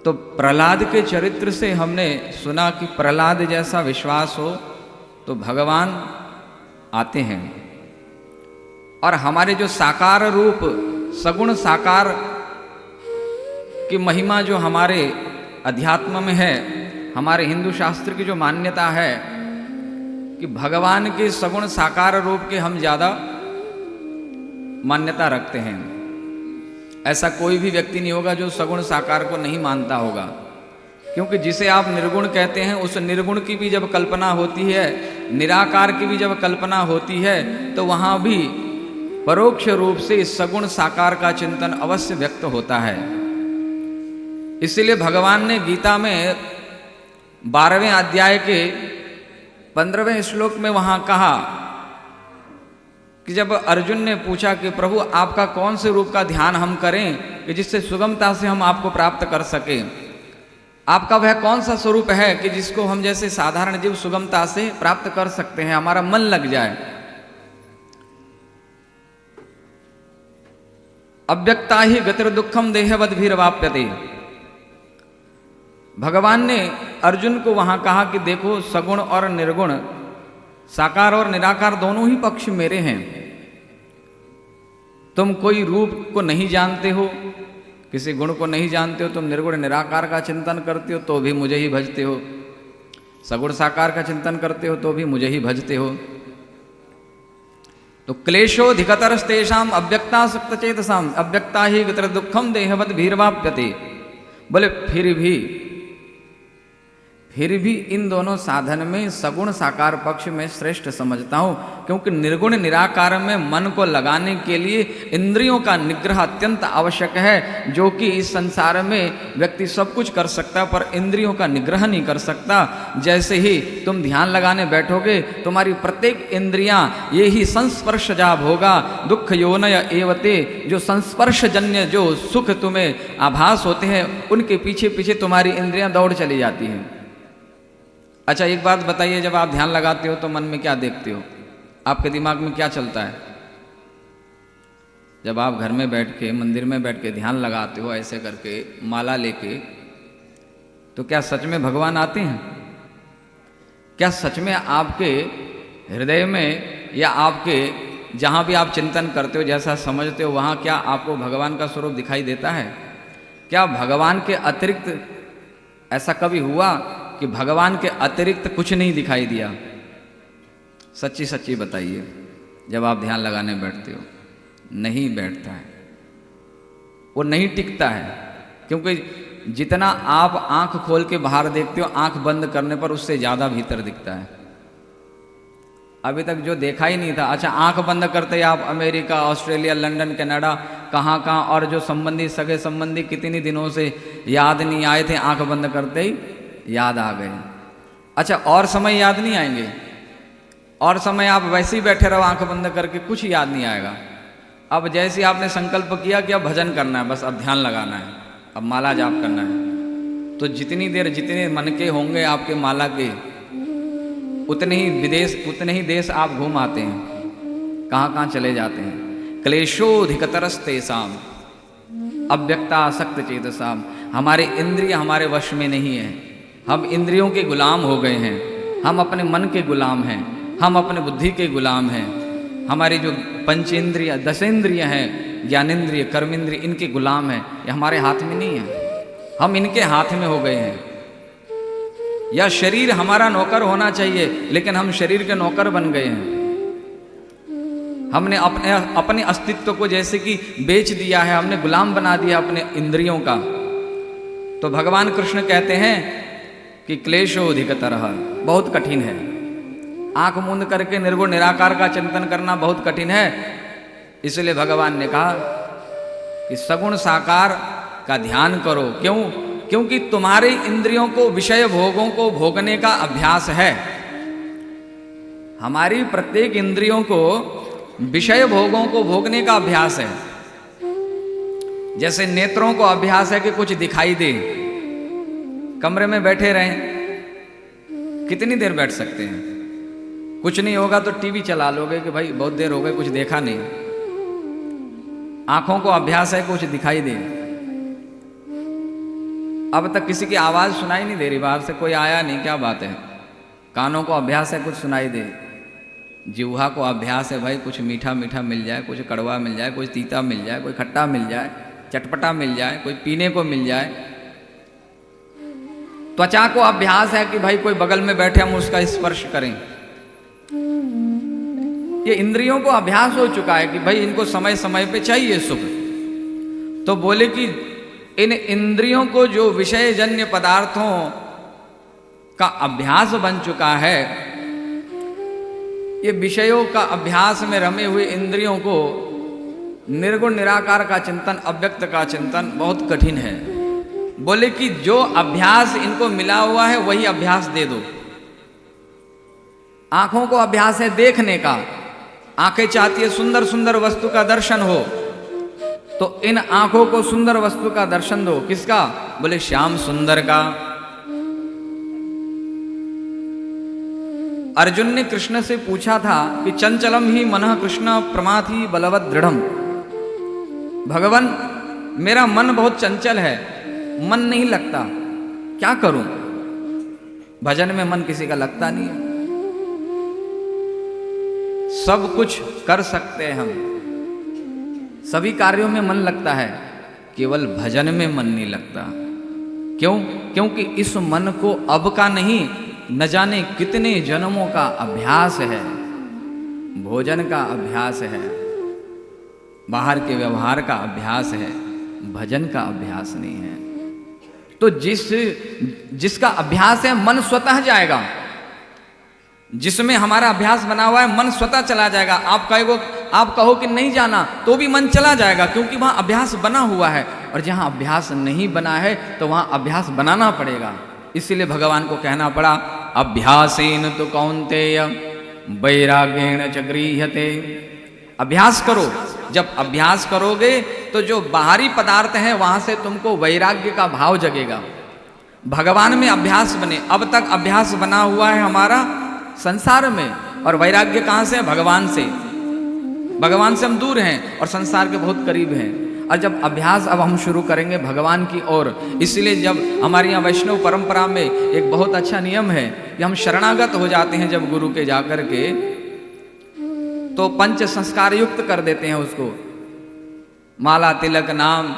तो प्रहलाद के चरित्र से हमने सुना कि प्रहलाद जैसा विश्वास हो तो भगवान आते हैं। और हमारे जो साकार रूप सगुण साकार की महिमा जो हमारे अध्यात्म में है, हमारे हिंदू शास्त्र की जो मान्यता है कि भगवान के सगुण साकार रूप के हम ज़्यादा मान्यता रखते हैं। ऐसा कोई भी व्यक्ति नहीं होगा जो सगुण साकार को नहीं मानता होगा, क्योंकि जिसे आप निर्गुण कहते हैं उस निर्गुण की भी जब कल्पना होती है, निराकार की भी जब कल्पना होती है, तो वहाँ भी परोक्ष रूप से इस सगुण साकार का चिंतन अवश्य व्यक्त होता है। इसलिए भगवान ने गीता में 12वें अध्याय के 15वें श्लोक में वहाँ कहा कि जब अर्जुन ने पूछा कि प्रभु आपका कौन से रूप का ध्यान हम करें कि जिससे सुगमता से हम आपको प्राप्त कर सकें, आपका वह कौन सा स्वरूप है कि जिसको हम जैसे साधारण जीव सुगमता से प्राप्त कर सकते हैं, हमारा मन लग जाए। अव्यक्ता ही गतिर्दुःखम देहवद्भिर्वाप्यते। भगवान ने अर्जुन को वहां कहा कि देखो सगुण और निर्गुण, साकार और निराकार दोनों ही पक्ष मेरे हैं। तुम कोई रूप को नहीं जानते हो, किसी गुण को नहीं जानते हो, तुम निर्गुण निराकार का चिंतन करते हो तो भी मुझे ही भजते हो, सगुण साकार का चिंतन करते हो तो भी मुझे ही भजते हो। तो क्लेशोधिकतरस्तेषाम अव्यक्ता सक्तचेतसाम अव्यक्ता ही गतिर्दुःखम देहवद्भिर्वाप्यते। बोले फिर भी इन दोनों साधन में सगुण साकार पक्ष में श्रेष्ठ समझता हूँ, क्योंकि निर्गुण निराकार में मन को लगाने के लिए इंद्रियों का निग्रह अत्यंत आवश्यक है, जो कि इस संसार में व्यक्ति सब कुछ कर सकता है पर इंद्रियों का निग्रह नहीं कर सकता। जैसे ही तुम ध्यान लगाने बैठोगे तुम्हारी प्रत्येक इंद्रियां ये ही संस्पर्शजा भोगा दुख योनय एवते, जो संस्पर्शजन्य जो सुख तुम्हें आभास होते हैं उनके पीछे पीछे तुम्हारी इंद्रियां दौड़ चली जाती हैं। अच्छा एक बात बताइए, जब आप ध्यान लगाते हो तो मन में क्या देखते हो, आपके दिमाग में क्या चलता है? जब आप घर में बैठ के मंदिर में बैठ के ध्यान लगाते हो ऐसे करके माला लेके, तो क्या सच में भगवान आते हैं? क्या सच में आपके हृदय में या आपके जहाँ भी आप चिंतन करते हो, जैसा समझते हो, वहाँ क्या आपको भगवान का स्वरूप दिखाई देता है? क्या भगवान के अतिरिक्त ऐसा कभी हुआ कि भगवान के अतिरिक्त कुछ नहीं दिखाई दिया? सच्ची सच्ची बताइए, जब आप ध्यान लगाने बैठते हो। नहीं बैठता है, वो नहीं टिकता है, क्योंकि जितना आप आंख खोल के बाहर देखते हो आंख बंद करने पर उससे ज़्यादा भीतर दिखता है। अभी तक जो देखा ही नहीं था, अच्छा आंख बंद करते ही आप अमेरिका, ऑस्ट्रेलिया, लंदन, कनाडा, कहाँ कहाँ, और जो संबंधी सगे संबंधी कितनी दिनों से याद नहीं आए थे, आंख बंद करते ही याद आ गए। अच्छा और समय याद नहीं आएंगे? और समय आप वैसे ही बैठे रहो आंख बंद करके, कुछ याद नहीं आएगा। अब जैसे आपने संकल्प किया कि अब भजन करना है, बस अब ध्यान लगाना है, अब माला जाप करना है, तो जितनी देर जितने मन के होंगे आपके माला के, उतने ही देश आप घूम आते हैं, कहाँ कहाँ चले जाते हैं। क्लेशोधिकतरस्तेषाम अव्यक्ता आसक्त चेतसाम। हमारे इंद्रिय हमारे वश में नहीं है, हम इंद्रियों के गुलाम हो गए हैं, हम अपने मन के गुलाम हैं, हम अपने बुद्धि के गुलाम हैं। हमारी जो पंचेंद्रिय, दसेंद्रिय हैं, ज्ञानेंद्रिय, कर्मेंद्रिय, इनके गुलाम हैं। ये हमारे हाथ में नहीं है, हम इनके हाथ में हो गए हैं। या शरीर हमारा नौकर होना चाहिए, लेकिन हम शरीर के नौकर बन गए हैं। हमने अपने अस्तित्व को जैसे कि बेच दिया है, हमने गुलाम बना दिया अपने इंद्रियों का। तो भगवान कृष्ण कहते हैं कि क्लेशोधिकतरः, बहुत कठिन है। आंख मूंद करके निर्गुण निराकार का चिंतन करना बहुत कठिन है। इसलिए भगवान ने कहा कि सगुण साकार का ध्यान करो। क्यों? क्योंकि तुम्हारे इंद्रियों को विषय भोगों को भोगने का अभ्यास है। हमारी प्रत्येक इंद्रियों को विषय भोगों को भोगने का अभ्यास है। जैसे नेत्रों को अभ्यास है कि कुछ दिखाई दे, कमरे में बैठे रहें, कितनी देर बैठ सकते हैं? कुछ नहीं होगा तो टीवी चला लोगे कि भाई बहुत देर हो गई कुछ देखा नहीं। आंखों को अभ्यास है कुछ दिखाई दे। अब तक किसी की आवाज़ सुनाई नहीं दे रही, बाहर से कोई आया नहीं, क्या बात है? कानों को अभ्यास है कुछ सुनाई दे, जिह्वा को अभ्यास है भाई कुछ मीठा मीठा मिल जाए, कुछ कड़वा मिल जाए, कुछ तीता मिल जाए, कोई खट्टा मिल जाए, चटपटा मिल जाए, कोई पीने को मिल जाए। त्वचा को अभ्यास है कि भाई कोई बगल में बैठे हम उसका स्पर्श करें। ये इंद्रियों को अभ्यास हो चुका है कि भाई इनको समय समय पे चाहिए सुख। तो बोले कि इन इंद्रियों को जो विषय जन्य पदार्थों का अभ्यास बन चुका है, ये विषयों का अभ्यास में रमे हुए इंद्रियों को निर्गुण निराकार का चिंतन, अव्यक्त का चिंतन बहुत कठिन है। बोले कि जो अभ्यास इनको मिला हुआ है वही अभ्यास दे दो। आंखों को अभ्यास है देखने का, आंखें चाहती है सुंदर सुंदर वस्तु का दर्शन हो, तो इन आंखों को सुंदर वस्तु का दर्शन दो। किसका? बोले श्याम सुंदर का। अर्जुन ने कृष्ण से पूछा था कि चंचलम ही मनः कृष्ण प्रमाथि बलवत दृढ़म। भगवान मेरा मन बहुत चंचल है, मन नहीं लगता, क्या करूं? भजन में मन किसी का लगता नहीं है। सब कुछ कर सकते हैं हम, सभी कार्यों में मन लगता है, केवल भजन में मन नहीं लगता। क्यों? क्योंकि इस मन को अब का नहीं, न जाने कितने जन्मों का अभ्यास है। भोजन का अभ्यास है, बाहर के व्यवहार का अभ्यास है, भजन का अभ्यास नहीं है। तो जिसका अभ्यास है मन स्वतः जाएगा। जिसमें हमारा अभ्यास बना हुआ है मन स्वतः चला जाएगा। आप कहो कि नहीं जाना तो भी मन चला जाएगा, क्योंकि वहां अभ्यास बना हुआ है। और जहां अभ्यास नहीं बना है तो वहां अभ्यास बनाना पड़ेगा। इसीलिए भगवान को कहना पड़ा अभ्यासेन तो कौन्तेय वैराग्येण च गृह्यते। अभ्यास करो। जब अभ्यास करोगे तो जो बाहरी पदार्थ हैं वहां से तुमको वैराग्य का भाव जगेगा, भगवान में अभ्यास बने। अब तक अभ्यास बना हुआ है हमारा संसार में, और वैराग्य कहां से? भगवान से। भगवान से हम दूर हैं और संसार के बहुत करीब हैं। और जब अभ्यास अब हम शुरू करेंगे भगवान की ओर, इसलिए जब हमारे यहाँ वैष्णव परंपरा में एक बहुत अच्छा नियम है कि हम शरणागत हो जाते हैं जब गुरु के जाकर के, तो पंच संस्कार युक्त कर देते हैं उसको। माला, तिलक, नाम,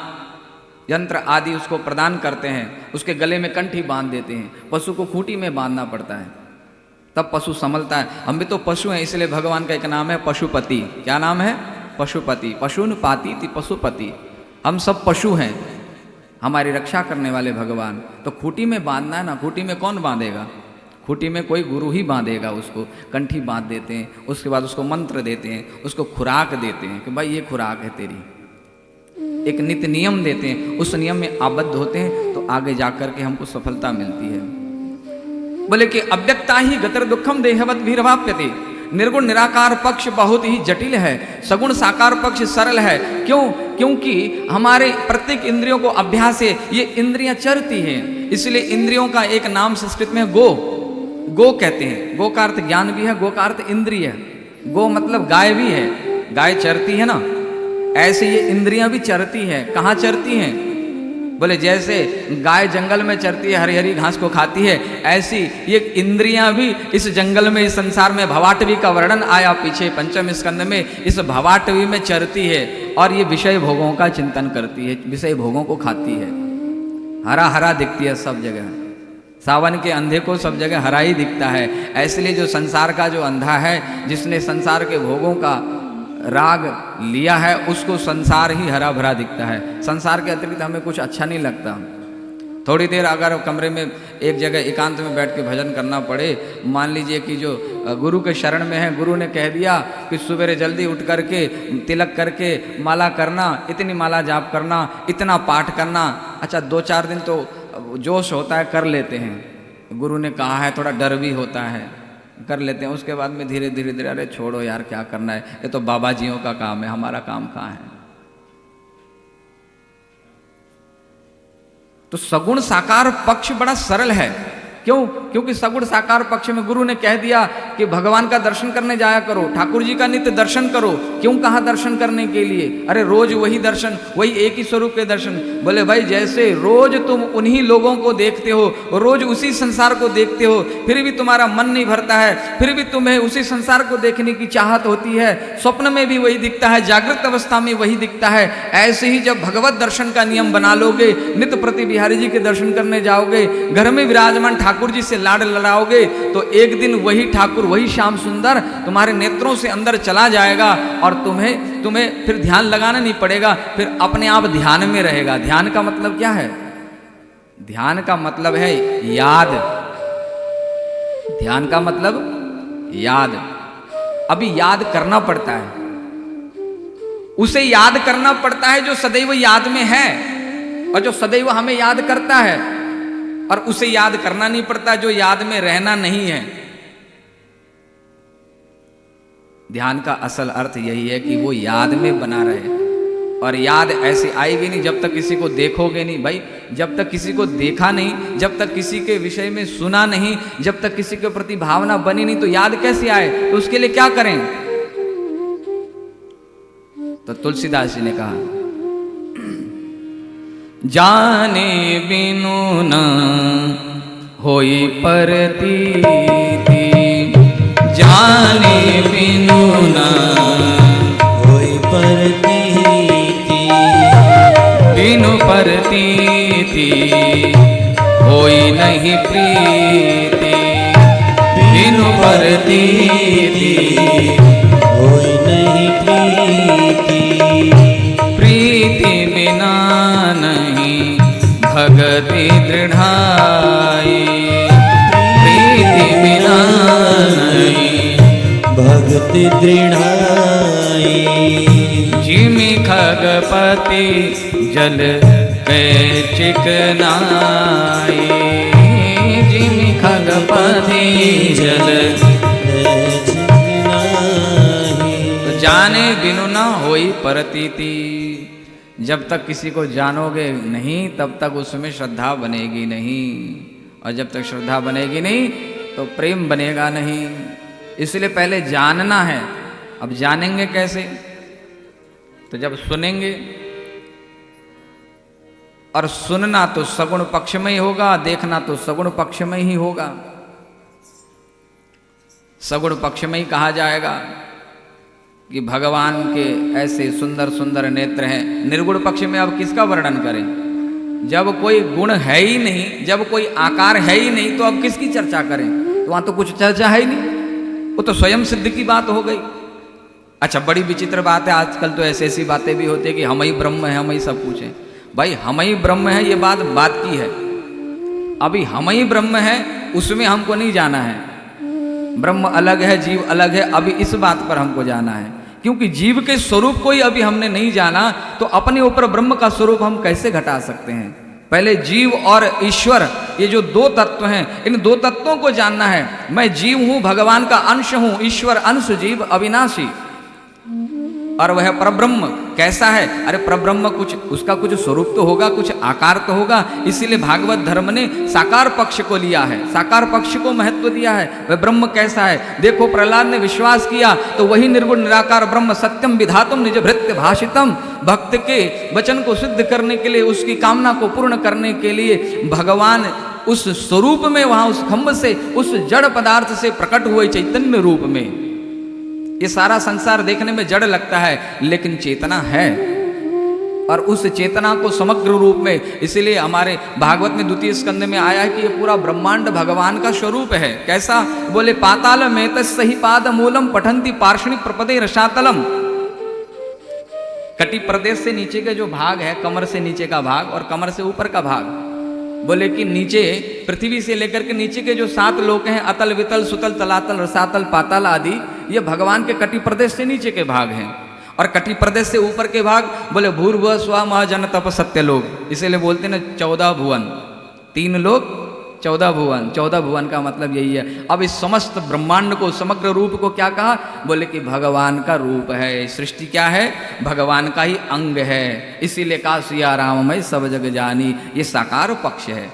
यंत्र आदि उसको प्रदान करते हैं। उसके गले में कंठी बांध देते हैं। पशु को खूंटी में बांधना पड़ता है, तब पशु संभलता है। हम भी तो पशु हैं, इसलिए भगवान का एक नाम है पशुपति। क्या नाम है? पशुपति। पशुन पाती थी पशुपति। हम सब पशु हैं, हमारी रक्षा करने वाले भगवान। तो खूंटी में बांधना है ना, खूंटी में कौन बांधेगा? खूंटी में कोई गुरु ही बांधेगा। उसको कंठी बांध देते हैं, उसके बाद उसको मंत्र देते हैं, उसको खुराक देते हैं कि भाई ये खुराक है तेरी। एक नित्य नियम देते हैं, उस नियम में आबद्ध होते हैं तो आगे जाकर के हमको सफलता मिलती है। बोले कि अव्यक्ता ही गतर दुखम देहवत भीरवाप्यते। निर्गुण निराकार पक्ष बहुत ही जटिल है, सगुण साकार पक्ष सरल है। क्यों? क्योंकि हमारे प्रत्येक इंद्रियों को अभ्यास है, ये इंद्रियां चरती हैं। इसलिए इंद्रियों का एक नाम संस्कृत में गो कहते हैं। गो का अर्थ ज्ञान भी है, गो का अर्थ इंद्रिय है। गो मतलब गाय भी है, गाय चरती है ना, ऐसे ये इंद्रियां भी चरती हैं। कहाँ चरती हैं? बोले जैसे गाय जंगल में चरती है, हरी हरी घास को खाती है, ऐसी ये इंद्रियां भी इस जंगल में, इस संसार में, भवाटवी का वर्णन आया पीछे पंचम स्कंद में, इस भवाटवी में चरती है और ये विषय भोगों का चिंतन करती है, विषय भोगों को खाती है। हरा हरा दिखती है सब जगह, सावन के अंधे को सब जगह हरा ही दिखता है। इसलिए जो संसार का जो अंधा है, जिसने संसार के भोगों का राग लिया है, उसको संसार ही हरा भरा दिखता है। संसार के अतिरिक्त हमें कुछ अच्छा नहीं लगता। थोड़ी देर अगर कमरे में एक जगह एकांत में बैठ के भजन करना पड़े, मान लीजिए कि जो गुरु के शरण में है, गुरु ने कह दिया कि सुबह जल्दी उठ करके तिलक करके माला करना, इतनी माला जाप करना, इतना पाठ करना। अच्छा 2-4 दिन तो जोश होता है, कर लेते हैं, गुरु ने कहा है, थोड़ा डर भी होता है, कर लेते हैं। उसके बाद में धीरे धीरे अरे छोड़ो यार, क्या करना है, ये तो बाबा जियों का काम है, हमारा काम कहाँ है। तो सगुण साकार पक्ष बड़ा सरल है। क्यों? क्योंकि सगुण साकार पक्ष में गुरु ने कह दिया कि भगवान का दर्शन करने जाया करो, ठाकुर जी का नित्य दर्शन करो। क्यों कहा दर्शन करने के लिए? अरे रोज वही दर्शन, वही एक ही स्वरूप के दर्शन। बोले भाई जैसे रोज तुम उन्हीं लोगों को देखते हो, रोज उसी संसार को देखते हो, फिर भी तुम्हारा मन नहीं भरता है, फिर भी तुम्हें उसी संसार को देखने की चाहत होती है, स्वप्न में भी वही दिखता है, जागृत अवस्था में वही दिखता है। ऐसे ही जब भगवत दर्शन का नियम बना लोगे, नित्य प्रति बिहारी जी के दर्शन करने जाओगे, घर में विराजमान ठाकुर जी से लाड लड़ाओगे, तो एक दिन वही ठाकुर, वही श्याम सुंदर तुम्हारे नेत्रों से अंदर चला जाएगा और तुम्हें फिर ध्यान लगाना नहीं पड़ेगा, फिर अपने आप ध्यान में रहेगा। ध्यान का मतलब क्या है? ध्यान का मतलब है याद। ध्यान का मतलब याद। अभी याद करना पड़ता है, उसे याद करना पड़ता है जो सदैव याद में है और जो सदैव हमें याद करता है, और उसे याद करना नहीं पड़ता जो याद में रहना नहीं है। ध्यान का असल अर्थ यही है कि वो याद में बना रहे, और याद ऐसे आएगी नहीं जब तक किसी को देखोगे नहीं। भाई जब तक किसी को देखा नहीं, जब तक किसी के विषय में सुना नहीं, जब तक किसी के प्रति भावना बनी नहीं, तो याद कैसे आए? तो उसके लिए क्या करें? तो तुलसीदास जी ने कहा, जाने बिनु न होई परतीति, जाने बिनु न होई परतीति, बिनु परतीति होई नहीं प्रीति, बिनु परतीति होई नहीं प्रीति, प्रीति बिना नहीं भगति दृढ़ाई, प्रीति बिना नहीं भक्ति दृढ़ाई। जिमि खगपति जल के चिकनाई, जिमि खगपति जल तो जाने बिनु न होई परतीति। जब तक किसी को जानोगे नहीं तब तक उसमें श्रद्धा बनेगी नहीं, और जब तक श्रद्धा बनेगी नहीं तो प्रेम बनेगा नहीं। इसलिए पहले जानना है। अब जानेंगे कैसे? तो जब सुनेंगे, और सुनना तो सगुण पक्ष में ही होगा, देखना तो सगुण पक्ष में ही होगा। सगुण पक्ष में ही कहा जाएगा कि भगवान के ऐसे सुंदर सुंदर नेत्र हैं। निर्गुण पक्ष में अब किसका वर्णन करें? जब कोई गुण है ही नहीं, जब कोई आकार है ही नहीं, तो अब किसकी चर्चा करें? तो वहां तो कुछ चर्चा है ही नहीं, वो तो स्वयं सिद्ध की बात हो गई। अच्छा, बड़ी विचित्र बात है, आजकल तो ऐसी बातें भी होती है कि हम ही ब्रह्म है, हम ही सब कुछ है। भाई हम ही ब्रह्म है, ये बात की है। अभी हम ही ब्रह्म है, उसमें हमको नहीं जाना है। ब्रह्म अलग है, जीव अलग है, अभी इस बात पर हमको जाना है। क्योंकि जीव के स्वरूप को ही अभी हमने नहीं जाना, तो अपने ऊपर ब्रह्म का स्वरूप हम कैसे घटा सकते हैं? पहले जीव और ईश्वर, ये जो दो तत्व हैं, इन दो तत्वों को जानना है। मैं जीव हूं, भगवान का अंश हूं, ईश्वर अंश, जीव अविनाशी, और वह परब्रह्म कैसा है? अरे परब्रह्म कुछ, उसका कुछ स्वरूप तो होगा, कुछ आकार तो होगा। इसीलिए भागवत धर्म ने साकार पक्ष को लिया है, साकार पक्ष को महत्व दिया है। वह ब्रह्म कैसा है? देखो, प्रहलाद ने विश्वास किया तो वही निर्गुण निराकार ब्रह्म सत्यम विधातुम निज भृत्य भाषितम, भक्त के वचन को सिद्ध करने के लिए, उसकी कामना को पूर्ण करने के लिए भगवान उस स्वरूप में, वहां उस खम्भ से, उस जड़ पदार्थ से प्रकट हुए चैतन्य रूप में। ये सारा संसार देखने में जड़ लगता है, लेकिन चेतना है, और उस चेतना को समग्र रूप में, इसीलिए हमारे भागवत में द्वितीय स्कंद में आया है कि ये पूरा ब्रह्मांड भगवान का स्वरूप है। कैसा? बोले पाताल में तस्सहि पाद मूलम पठंती पार्षणिक प्रपदे रसातलम। कटी प्रदेश से नीचे के जो भाग है, कमर से नीचे का भाग और कमर से ऊपर का भाग, बोले कि नीचे पृथ्वी से लेकर के नीचे के जो 7 लोक हैं, अतल वितल सुतल तलातल रसातल पाताल आदि, ये भगवान के कटी प्रदेश से नीचे के भाग हैं। और कटी प्रदेश से ऊपर के भाग बोले भूर्भुव स्व मह जन तप सत्य लोक, इसीलिए बोलते ना 14 भुवन, 3 लोक 14 भुवन। 14 भुवन का मतलब यही है। अब इस समस्त ब्रह्मांड को, समग्र रूप को क्या कहा? बोले कि भगवान का रूप है। सृष्टि क्या है? भगवान का ही अंग है। इसीलिए कहा सिया राम मैं सब जग जानी, ये साकार पक्ष है।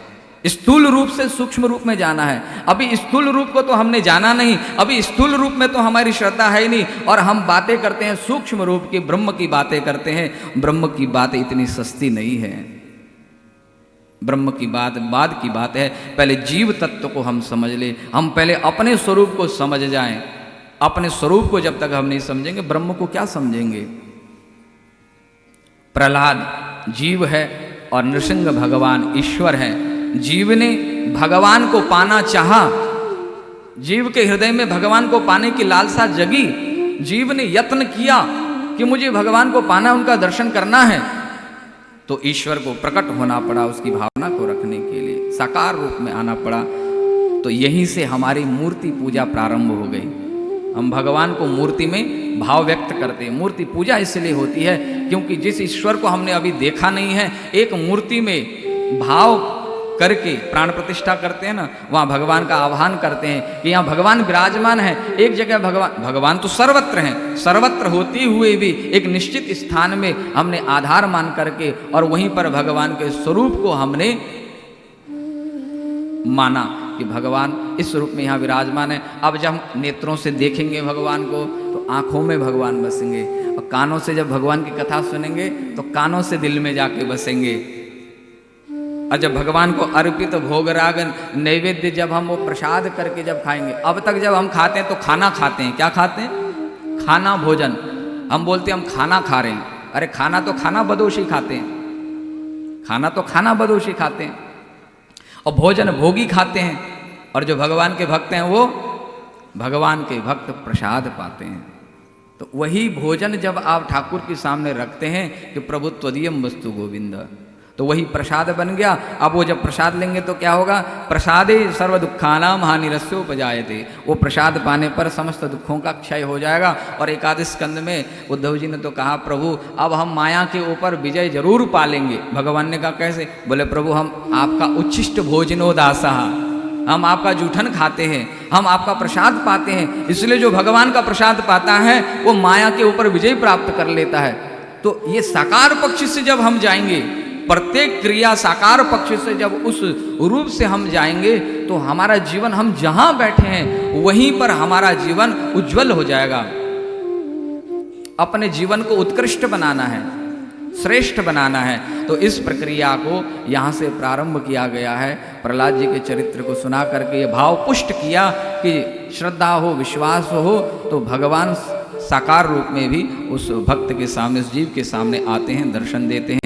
स्थूल रूप से सूक्ष्म रूप में जाना है। अभी स्थूल रूप को तो हमने जाना नहीं, अभी स्थूल रूप में तो हमारी श्रद्धा है ही नहीं, और हम बातें करते हैं सूक्ष्म रूप की, ब्रह्म की बातें करते हैं। ब्रह्म की बात इतनी सस्ती नहीं है। ब्रह्म की बात बाद की बात है। पहले जीव तत्व को हम समझ ले, हम पहले अपने स्वरूप को समझ जाएं। अपने स्वरूप को जब तक हम नहीं समझेंगे, ब्रह्म को क्या समझेंगे। प्रहलाद जीव है और नृसिंह भगवान ईश्वर है। जीव ने भगवान को पाना चाहा, जीव के हृदय में भगवान को पाने की लालसा जगी। जीव ने यत्न किया कि मुझे भगवान को पाना, उनका दर्शन करना है, तो ईश्वर को प्रकट होना पड़ा, उसकी भावना को रखने के लिए साकार रूप में आना पड़ा। तो यहीं से हमारी मूर्ति पूजा प्रारंभ हो गई। हम भगवान को मूर्ति में भाव व्यक्त करते हैं। मूर्ति पूजा इसलिए होती है क्योंकि जिस ईश्वर को हमने अभी देखा नहीं है, एक मूर्ति में भाव करके प्राण प्रतिष्ठा करते हैं ना, वहाँ भगवान का आह्वान करते हैं कि यहाँ भगवान विराजमान है। एक जगह भगवान तो सर्वत्र हैं, सर्वत्र होते हुए भी एक निश्चित स्थान में हमने आधार मान करके और वहीं पर भगवान के स्वरूप को हमने माना कि भगवान इस स्वरूप में यहाँ विराजमान है। अब जब हम नेत्रों से देखेंगे भगवान को तो आंखों में भगवान बसेंगे, और कानों से जब भगवान की कथा सुनेंगे तो कानों से दिल में जाके बसेंगे। और जब भगवान को अर्पित भोग राग नैवेद्य जब हम वो प्रसाद करके जब खाएंगे, अब तक जब हम खाते हैं तो खाना खाते हैं, क्या खाते हैं, खाना भोजन। हम बोलते हैं हम खाना खा रहे हैं, अरे खाना तो खाना बदोशी खाते हैं, खाना तो खाना बदोशी खाते हैं, और भोजन भोगी खाते हैं। और जो भगवान के भक्त हैं वो भगवान के भक्त प्रसाद पाते हैं। तो वही भोजन जब आप ठाकुर के सामने रखते हैं कि प्रभु त्वदीयम वस्तु गोविंद, तो वही प्रसाद बन गया। अब वो जब प्रसाद लेंगे तो क्या होगा, प्रसादे सर्व दुखानाम हानिरस्योपजायते। वो प्रसाद पाने पर समस्त दुखों का क्षय हो जाएगा। और एकादश स्कंद में उद्धव जी ने तो कहा प्रभु अब हम माया के ऊपर विजय जरूर पालेंगे। भगवान ने कहा कैसे, बोले प्रभु हम आपका उच्छिष्ट भोजनो दासा, हम आपका जूठन खाते हैं, हम आपका प्रसाद पाते हैं, इसलिए जो भगवान का प्रसाद पाता है वो माया के ऊपर विजय प्राप्त कर लेता है। तो ये साकार पक्ष से जब हम जाएंगे, प्रत्येक क्रिया साकार पक्ष से जब उस रूप से हम जाएंगे तो हमारा जीवन, हम जहां बैठे हैं वहीं पर हमारा जीवन उज्जवल हो जाएगा। अपने जीवन को उत्कृष्ट बनाना है, श्रेष्ठ बनाना है, तो इस प्रक्रिया को यहाँ से प्रारंभ किया गया है। प्रहलाद जी के चरित्र को सुना करके ये भाव पुष्ट किया कि श्रद्धा हो, विश्वास हो, तो भगवान साकार रूप में भी उस भक्त के सामने, उस जीव के सामने आते हैं, दर्शन देते हैं।